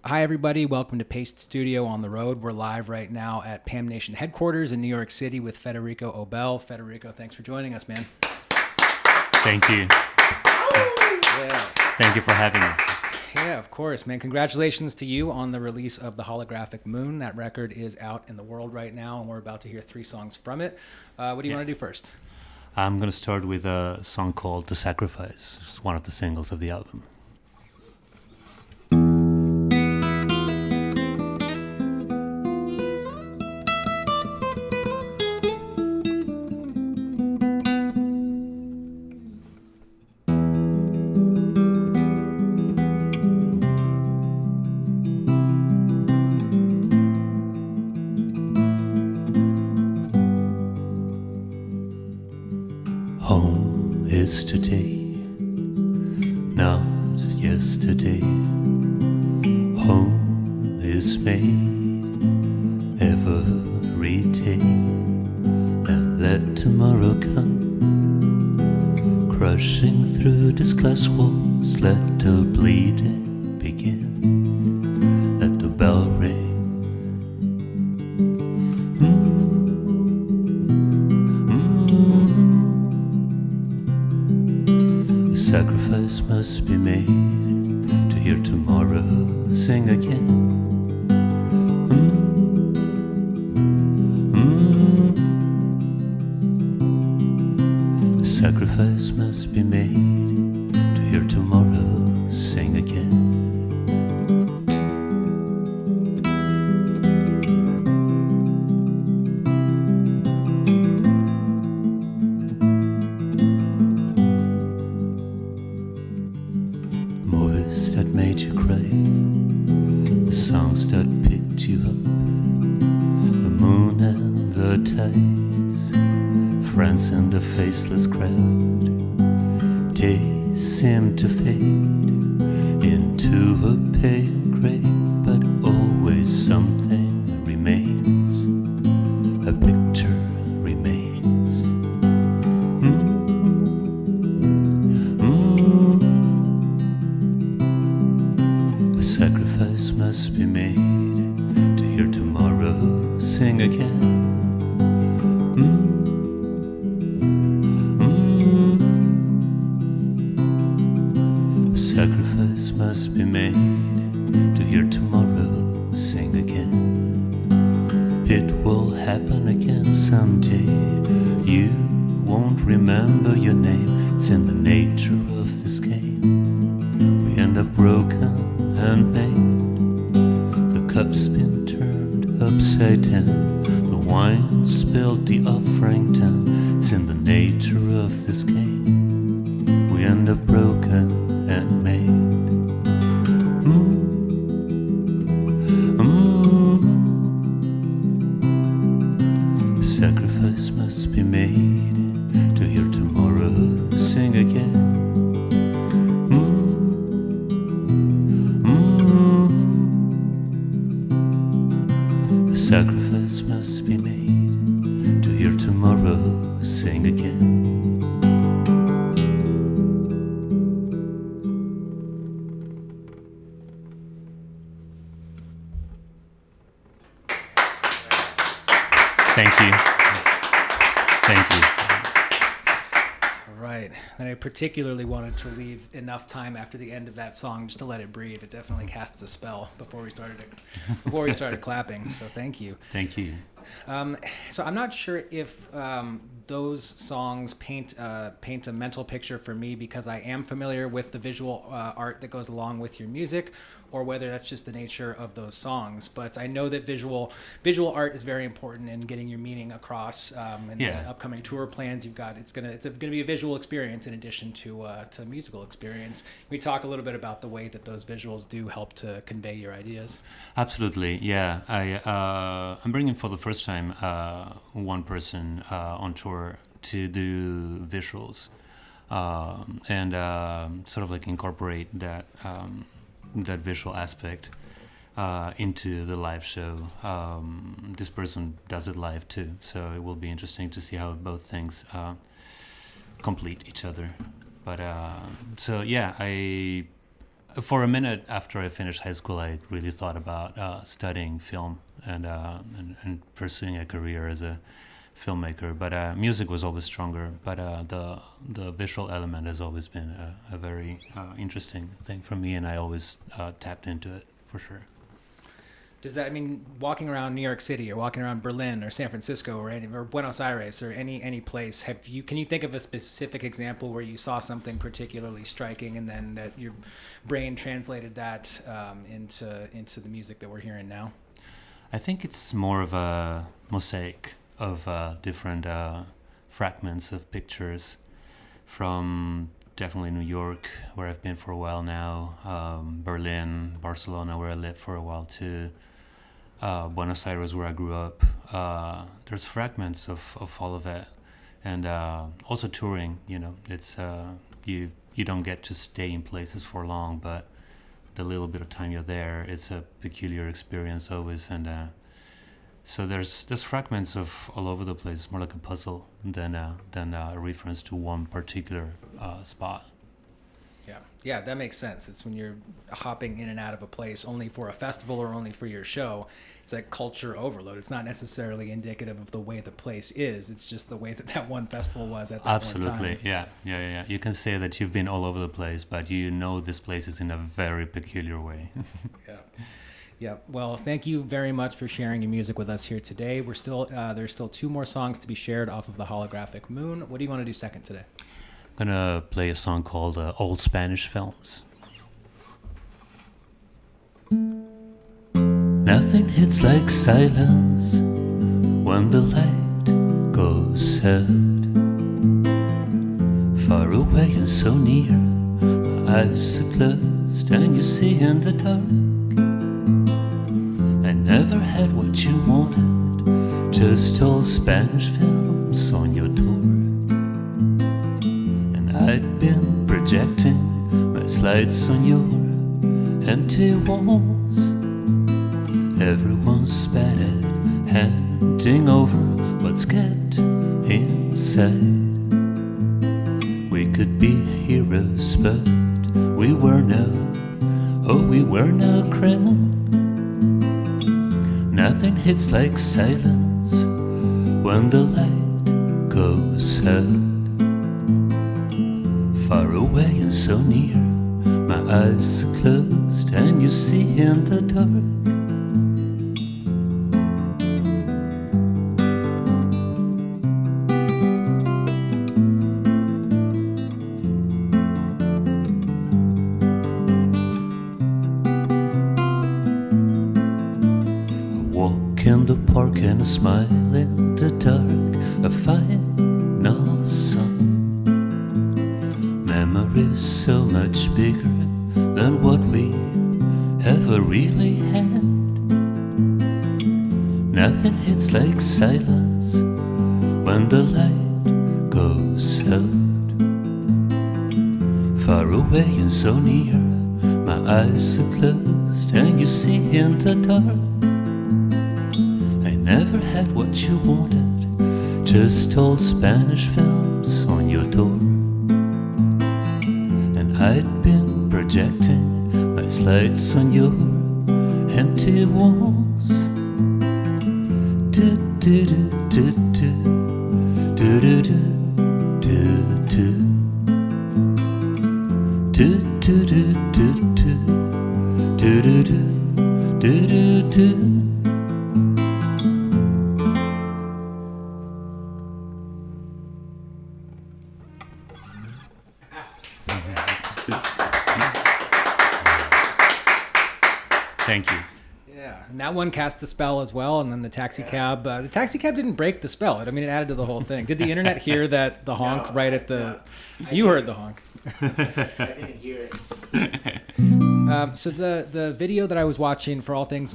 Hi, everybody. Welcome to Paste Studio on the Road. We're live right now at Pamnation headquarters in New York City with Federico Aubele. Federico, thanks for joining us, man. Thank you. Yeah. Thank you for having me. Yeah, of course, man. Congratulations to you on the release of The Holographic Moon. That record is out in the world right now, and we're about to hear 3 songs from it. What do you want to do first? I'm going to start with a song called The Sacrifice. It's one of the singles of the album. Home is today, not yesterday. Home is made every day. And let tomorrow come, crushing through these glass walls. Let the bleeding begin. Let the bell ring. Sacrifice must be made to hear tomorrow sing again. Sacrifice must be made to hear tomorrow sing again. Movies that made you cry, the songs that picked you up, the moon and the tides, friends in the faceless crowd. Days seem to fade into a pale gray, but always something remains, a picture remains. A sacrifice must be made to hear tomorrow sing again. A sacrifice must be made to hear tomorrow sing again. It will happen again someday. You won't remember your name. It's in the nature of this game. We end up broken and made. The cup's been turned upside down. The wine spilled, the offering down. It's in the nature of this game. We end up broken and made. Sacrifice must be made to hear tomorrow sing again. Sacrifice must be made to hear tomorrow sing again. Thank you. Thank you. Right. And I particularly wanted to leave enough time after the end of that song just to let it breathe. It definitely casts a spell before we started clapping. So thank you. Thank you. So I'm not sure if those songs paint a mental picture for me because I am familiar with the visual art that goes along with your music, or whether that's just the nature of those songs. But I know that visual art is very important in getting your meaning across. In the upcoming tour plans you've got, it's gonna be a visual experience in addition to musical experience. Can we talk a little bit about the way that those visuals do help to convey your ideas? Absolutely, yeah. I'm bringing for the first time one person on tour to do visuals and sort of like incorporate that visual aspect into the live show. This person does it live too, so it will be interesting to see how both things complete each other. But so yeah, For a minute after I finished high school, I really thought about studying film and pursuing a career as a filmmaker. But music was always stronger. But the visual element has always been a very interesting thing for me, and I always tapped into it for sure. Does that mean walking around New York City or walking around Berlin or San Francisco or Buenos Aires or any place, can you think of a specific example where you saw something particularly striking and then that your brain translated that into the music that we're hearing now? I think it's more of a mosaic of different fragments of pictures from definitely New York, where I've been for a while now, Berlin, Barcelona, where I lived for a while too, Buenos Aires, where I grew up. There's fragments of all of it, and also touring. It's you don't get to stay in places for long, but the little bit of time you're there, it's a peculiar experience always. And so there's fragments of all over the place, more like a puzzle than a reference to one particular spot. Yeah, that makes sense. It's when you're hopping in and out of a place only for a festival or only for your show. It's like culture overload. It's not necessarily indicative of the way the place is. It's just the way that one festival was at that Absolutely. one time. Yeah. You can say that you've been all over the place, but this place is in a very peculiar way. Yeah. Well, thank you very much for sharing your music with us here today. There's still 2 more songs to be shared off of the Holographic Moon. What do you want to do second today? I'm gonna play a song called Old Spanish Films. Nothing hits like silence when the light goes out. Far away and so near, my eyes are closed and you see in the dark. I never had what you wanted, just old Spanish films on your tour. I'd been projecting my slides on your empty walls. Everyone's spat at, handing over what's kept inside. We could be heroes, but we were no crowned. Nothing hits like silence when the light goes out. Far away and so near, my eyes are closed and you see in the dark. I walk in the park and I smile in the dark, a final song. Memories so much bigger than what we ever really had. Nothing hits like silence when the light goes out. Far away and so near, my eyes are closed and you see in the dark. I never had what you wanted, just old Spanish films on your door. I'd been projecting my slides on your empty walls. Do do do do do do do do do do do do do do do do do do do. Thank you. Yeah, and that one cast the spell as well, and then the taxi cab. The taxi cab didn't break the spell. I mean, it added to the whole thing. Did the internet hear that the honk right at the? No. You heard the honk. I didn't hear it. So the video that I was watching for All Things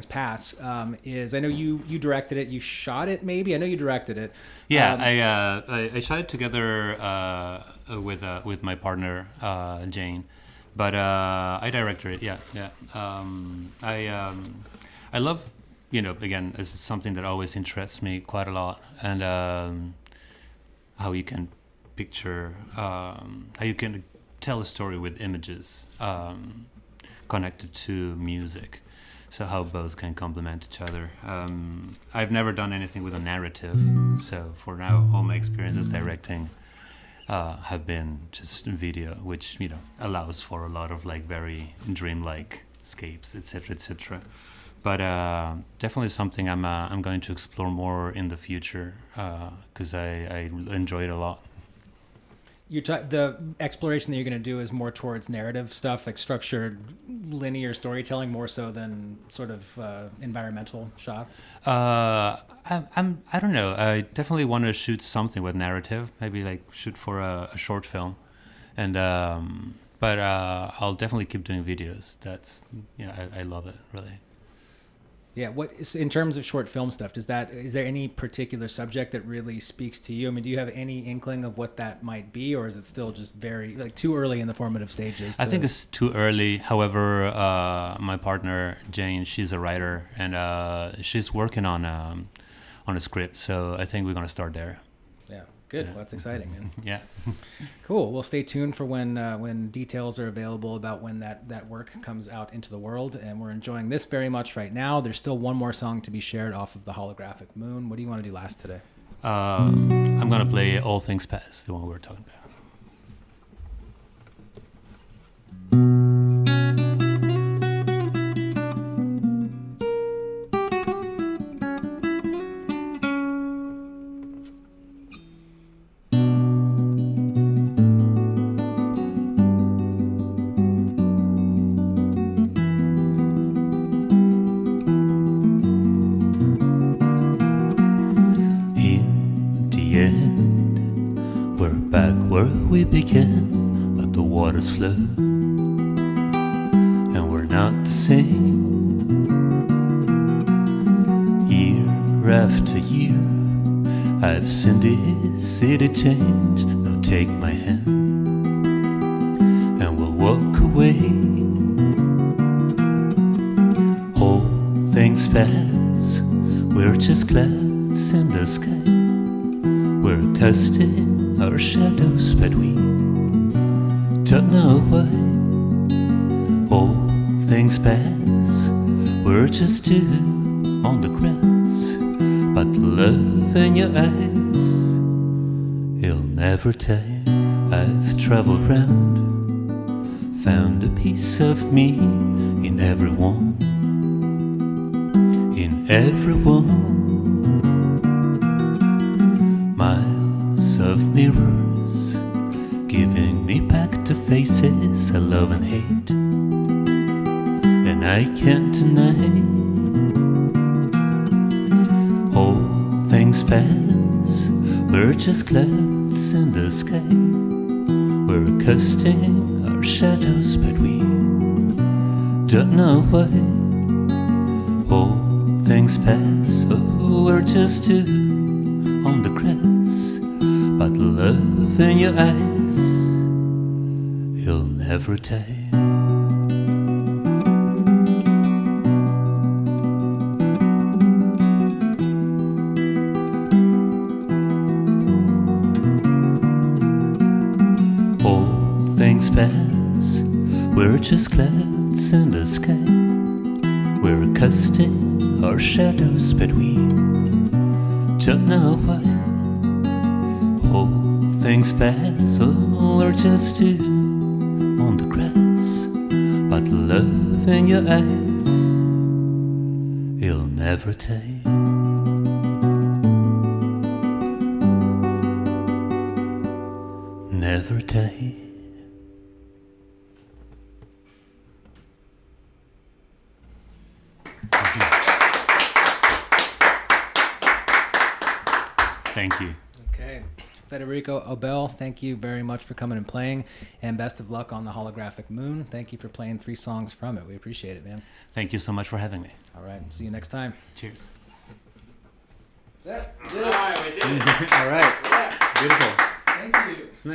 Pass is, I know you directed it. You shot it, maybe. I know you directed it. Yeah, I shot it together with my partner Jane. But I directed it, yeah. I love, again, it's something that always interests me quite a lot, and how you can picture, how you can tell a story with images connected to music. So how both can complement each other. I've never done anything with a narrative, so for now all my experiences directing have been just video, which allows for a lot of like very dreamlike escapes, etc., etc. But definitely something I'm going to explore more in the future because I enjoy it a lot. The exploration that you're going to do is more towards narrative stuff, like structured, linear storytelling, more so than sort of environmental shots. I don't know. I definitely want to shoot something with narrative. Maybe like shoot for a short film, and but I'll definitely keep doing videos. I love it really. Yeah. What is, in terms of short film stuff, is there any particular subject that really speaks to you? I mean, do you have any inkling of what that might be, or is it still just very like too early in the formative stages? I think it's too early. However, my partner Jane, she's a writer, and she's working on a script. So I think we're gonna start there. Yeah. Good. Well, that's exciting, man. Yeah. Cool. Well, stay tuned for when details are available about when that work comes out into the world. And we're enjoying this very much right now. There's still one more song to be shared off of the Holographic Moon. What do you want to do last today? I'm gonna play All Things Past, the one we were talking about. We began, but the waters flow, and we're not the same. Year after year, I've seen this city change. Now take my hand, and we'll walk away. All things pass, we're just clouds in the sky. We're casting our shadows, but we don't know why. All things pass, we're just two on the grass, but love in your eyes, you'll never tire. I've traveled round, found a piece of me in everyone, in everyone. Of mirrors, giving me back the faces I love and hate, and I can't deny. All things pass, we're just clouds in the sky. We're casting our shadows, but we don't know why. All things pass, oh, we're just two on the grass, but love in your eyes, you'll never tire. All things pass, we're just clouds in the sky. We're casting our shadows, but we don't know why. All things pass, oh, we're just two on the grass, but love in your eyes, you'll never tire. Never tire. Thank you. Okay. Federico, Aubele, thank you very much for coming and playing, and best of luck on the Holographic Moon. Thank you for playing 3 songs from it. We appreciate it, man. Thank you so much for having me. All right. See you next time. Cheers. All right, we did it. All right. Yeah. Beautiful. Thank you.